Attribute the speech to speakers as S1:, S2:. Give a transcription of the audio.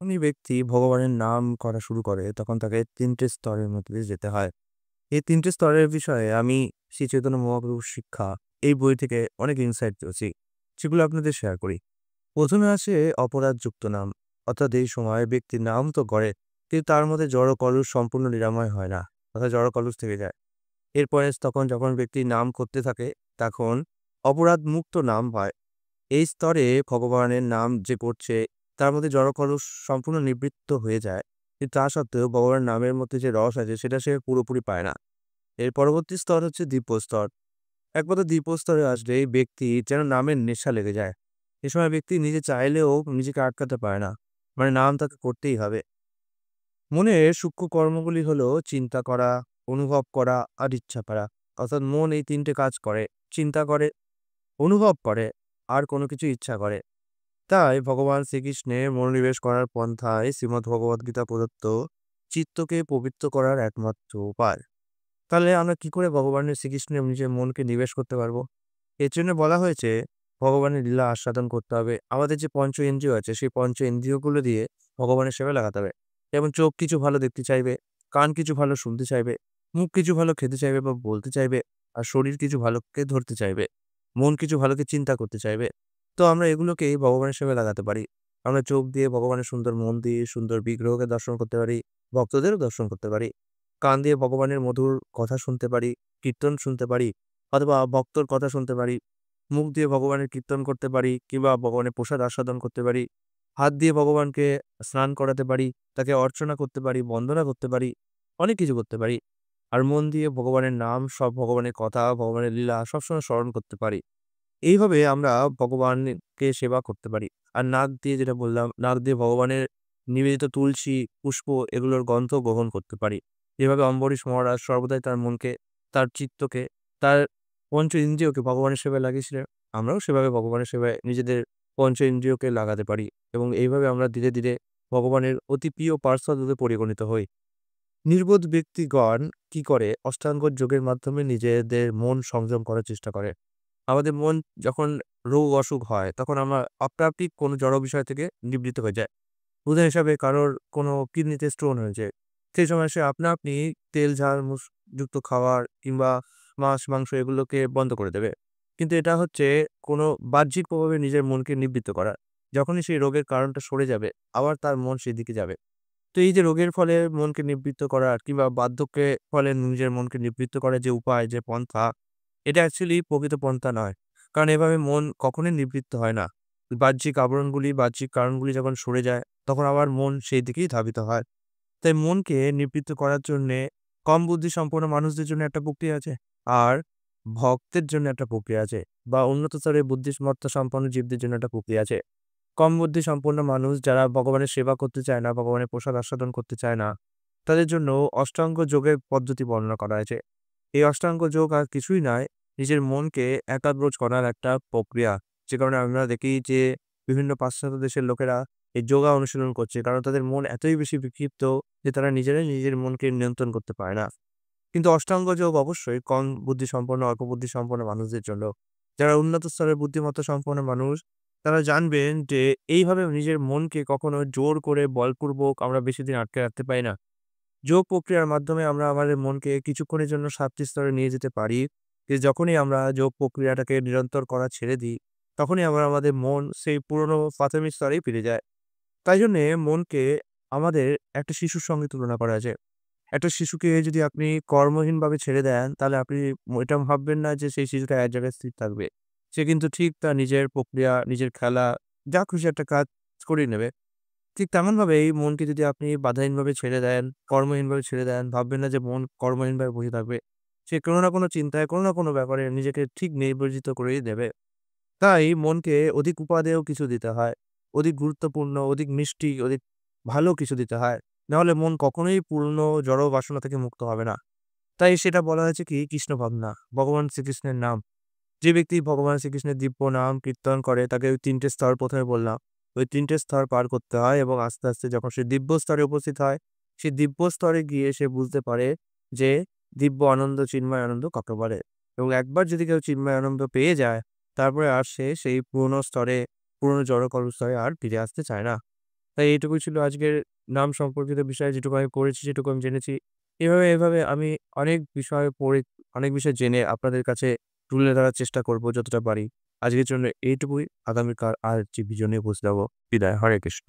S1: যখনই ব্যক্তি ভগবানের নাম করা শুরু করে তখন তাকে ৩ টে স্তরের মধ্যে দিয়ে যেতে হয়। এই ৩ টে স্তরের বিষয়ে আমি শ্রী চৈতন্য মহাপ্রভুর শিক্ষা এই বই থেকে অনেক ইনসাইট পেয়েছি। সেগুলো আপনাদের শেয়ার করি। ১ম এ আসে অপরাধযুক্ত নাম। অর্থাৎ এই সময় ব্যক্তির নাম তো করে, কিন্তু তার মধ্যে জড় কলুষ সম্পূর্ণ নিরাময় হয় না। অর্থাৎ জড় কলুষ থেকে যায়। এরপরে তখন যখন ব্যক্তি নাম করতে থাকে তখন অপরাধমুক্ত নাম হয়। এই স্তরে ভগবানের নাম যে করছে তার মধ্যে জড়কলুষ সম্পূর্ণ নিবৃত্ত হয়ে যায়। কিন্তু তা সত্ত্বেও ভগবানের নামের মধ্যে যে রস আছে সেটা সে পুরোপুরি পায় না। এর পরবর্তী স্তর হচ্ছে দিব্য স্তর। একমাত্র দিব্য স্তরে আসলে এই ব্যক্তির যেন নামের নেশা লেগে যায়। এ সময় ব্যক্তি নিজে চাইলেও নিজেকে আটকাতে পারে না। মানে নাম তাকে করতেই হবে। মনের সূক্ষ্ম কর্মগুলি হলো চিন্তা করা, অনুভব করা আর ইচ্ছা করা। অর্থাৎ মন এই ৩ টে কাজ করে। চিন্তা করে, অনুভব করে আর কোনো কিছু ইচ্ছা করে। তাই ভগবান শ্রীকৃষ্ণের মনোনিবেশ করার পন্থায় শ্রীমদ্ভগবদ্গীতা প্রদত্ত চিত্তকে পবিত্র করার একমাত্র উপায়। তাহলে আমরা কি করে ভগবানের শ্রীকৃষ্ণের নিজের মনকে নিবেশ করতে পারবো? এর জন্য বলা হয়েছে ভগবানের লীলা আস্বাদন করতে হবে। আমাদের যে পঞ্চ ইন্দ্রিয় আছে সেই পঞ্চ ইন্দ্রিয়গুলো দিয়ে ভগবানের সেবায় লাগাতে হবে। যেমন চোখ কিছু ভালো দেখতে চাইবে, কান কিছু ভালো শুনতে চাইবে, মুখ কিছু ভালো খেতে চাইবে বা বলতে চাইবে, আর শরীর কিছু ভালোকে ধরতে চাইবে, মন কিছু ভালোকে চিন্তা করতে চাইবে। তো আমরা এগুলোকেই ভগবানের সেবায় লাগাতে পারি। আমরা চোখ দিয়ে ভগবানের সুন্দর মন্দির, সুন্দর বিগ্রহকে দর্শন করতে পারি, ভক্তদেরও দর্শন করতে পারি। কান দিয়ে ভগবানের মধুর কথা শুনতে পারি, কীর্তন শুনতে পারি অথবা ভক্তর কথা শুনতে পারি। মুখ দিয়ে ভগবানের কীর্তন করতে পারি কিংবা ভগবানের প্রসাদ আস্বাদন করতে পারি। হাত দিয়ে ভগবানকে স্নান করাতে পারি, তাকে অর্চনা করতে পারি, বন্দনা করতে পারি, অনেক কিছু করতে পারি। আর মন দিয়ে ভগবানের নাম, সব ভগবানের কথা, ভগবানের লীলা সবসময় স্মরণ করতে পারি। এইভাবে আমরা ভগবানকে সেবা করতে পারি। আর নাক দিয়ে যেটা বললাম, নাক দিয়ে ভগবানের নিবেদিত তুলসী, পুষ্প এগুলোর গন্ধ গ্রহণ করতে পারি। যেভাবে অম্বরীশ মহারাজ সর্বদাই তার মনকে, তার চিত্তকে, তার পঞ্চ ইন্দ্রিয়কে ভগবানের সেবায় লাগিয়েছিলেন, আমরাও সেভাবে ভগবানের সেবায় নিজেদের পঞ্চ ইন্দ্রিয়কে লাগাতে পারি এবং এইভাবে আমরা ধীরে, ধীরে ভগবানের অতি প্রিয় পার্ষদ রূপে পরিগণিত হই। নির্বোধ ব্যক্তিগণ কি করে? অষ্টাঙ্গ যোগের মাধ্যমে নিজেদের মন সংযম করার চেষ্টা করে। আমাদের মন যখন রোগ অসুখ হয় তখন আমরা অপ্রাপ্তিক কোনো জড় বিষয় থেকে নিবৃত্ত হয়ে যায়। উদাহরণ হিসাবে কারোর কোনো কিডনিতে স্টোন হয়েছে। সেই সময় সে আপনা আপনি তেল ঝাল যুক্ত খাবার কিংবা মাছ, মাংস এগুলোকে বন্ধ করে দেবে। কিন্তু এটা হচ্ছে কোনো বাহ্যিক প্রভাবে নিজের মনকে নিবৃত্ত করা। যখনই সেই রোগের কারণটা সরে যাবে, আবার তার মন সেদিকে যাবে। তো এই যে রোগের ফলে মনকে নিবৃত্ত করার কিংবা বার্ধক্যের ফলে নিজের মনকে নিবৃত্ত করার যে উপায়, যে পন্থা, এটা অ্যাকচুয়ালি প্রকৃত পন্থা নয়। কারণ এভাবে মন কখনোই নিবৃত্ত হয় না। বাহ্যিক আবরণগুলি, বাহ্যিক কারণগুলি যখন সরে যায়, তখন আবার মন সেই দিকেই ধাবিত হয়। তাই মনকে নিবৃত্ত করার জন্যে কম বুদ্ধিসম্পন্ন মানুষদের জন্য একটা প্রক্রিয়া আছে। আর ভক্তের জন্য একটা প্রক্রিয়া আছে। বা উন্নত স্তরের বুদ্ধিমত্তা সম্পন্ন জীবদের জন্য একটা প্রক্রিয়া আছে। কম বুদ্ধিসম্পন্ন মানুষ যারা ভগবানের সেবা করতে চায় না, ভগবানের প্রসাদ আস্বাদন করতে চায় না, তাদের জন্য অষ্টাঙ্গ যোগের পদ্ধতি বর্ণনা করা হয়েছে। এই অষ্টাঙ্গ যোগ আর কিছুই নয়, নিজের মনকে একাগ্র করার একটা প্রক্রিয়া। যে কারণে আমরা দেখি যে বিভিন্ন পাশ্চাত্য দেশের লোকেরা এই যোগা অনুশীলন করছে। কারণ তাদের মন এতই বেশি বিক্ষিপ্ত যে তারা নিজেরাই নিজের মনকে নিয়ন্ত্রণ করতে পারে না। কিন্তু অষ্টাঙ্গ যোগ অবশ্যই কম বুদ্ধিসম্পন্ন, অল্প বুদ্ধিসম্পন্ন মানুষদের জন্য। যারা উন্নত স্তরের বুদ্ধিমত্তা সম্পন্ন মানুষ, তারা জানবেন যে এইভাবে নিজের মনকে কখনো জোর করে বলপূর্বক আমরা বেশিদিন আটকে রাখতে পারি না। যোগ প্রক্রিয়ার মাধ্যমে আমরা আমাদের মনকে কিছুক্ষণের জন্য শান্তি স্তরে নিয়ে যেতে পারি। যে যখনই আমরা যোগ প্রক্রিয়াটাকে নিরন্তর করা ছেড়ে দিই, তখনই আবার আমাদের মন সেই পুরনো প্রাথমিক স্তরেই ফিরে যায়। তাই জন্যে মনকে আমাদের একটা শিশুর সঙ্গে তুলনা করা যায়। একটা শিশুকে যদি আপনি কর্মহীনভাবে ছেড়ে দেন, তাহলে আপনি এটা ভাববেন না যে সেই শিশুটা এক জায়গায় স্থির থাকবে। সে কিন্তু ঠিক তার নিজের প্রক্রিয়া, নিজের খেলা, যা খুশি একটা কাজ করেই নেবে। ঠিক তেমনভাবে এই মনকে যদি আপনি বাধাহীনভাবে ছেড়ে দেন, কর্মহীনভাবে ছেড়ে দেন, ভাববেন না যে মন কর্মহীনভাবে বসে থাকবে। সে কোনো না কোনো চিন্তায়, কোনো না কোনো ব্যাপারে নিজেকে ঠিক নিয়োজিত করেই দেবে। তাই মনকে অধিক উপাদেয় কিছু দিতে হয়। অধিক গুরুত্বপূর্ণ, অধিক মিষ্টি, অধিক ভালো কিছু দিতে হয়। নাহলে মন কখনোই পূর্ণ জড় বাসনা থেকে মুক্ত হবে না। তাই সেটা বলা হয়েছে কি কৃষ্ণ ভাবনা, ভগবান শ্রীকৃষ্ণের নাম। যে ব্যক্তি ভগবান শ্রীকৃষ্ণের দিব্য নাম কীর্তন করে তাকে ওই ৩ টে স্তর ১ম এ বললাম। ওই ৩ টে স্তর পার করতে হয় এবং আস্তে, আস্তে যখন সে দিব্য স্তরে উপস্থিত হয়, সে দিব্য স্তরে গিয়ে সে বুঝতে পারে যে দিব্য আনন্দ, চিন্ময় আনন্দ কাকে বলে। এবং একবার যদি কেউ চিন্ময় আনন্দ পেয়ে যায়, তারপরে আর সে সেই পুরনো স্তরে, পুরনো জড়করণ স্তরে আর ফিরে আসতে চায় না। তাই এইটুকুই ছিল আজকের নাম সম্পর্কিত বিষয় যেটুকু আমি পড়েছি, যেটুকু আমি জেনেছি। এভাবে আমি অনেক বিষয় পড়ে, অনেক বিষয় জেনে আপনাদের কাছে তুলে ধরার চেষ্টা করব যতটা পারি। আজকের জন্য এইটুকুই। আগামীকাল আরেকটি ভিডিও নিয়ে উপস্থিত হব। বিদায়। হরে কৃষ্ণ।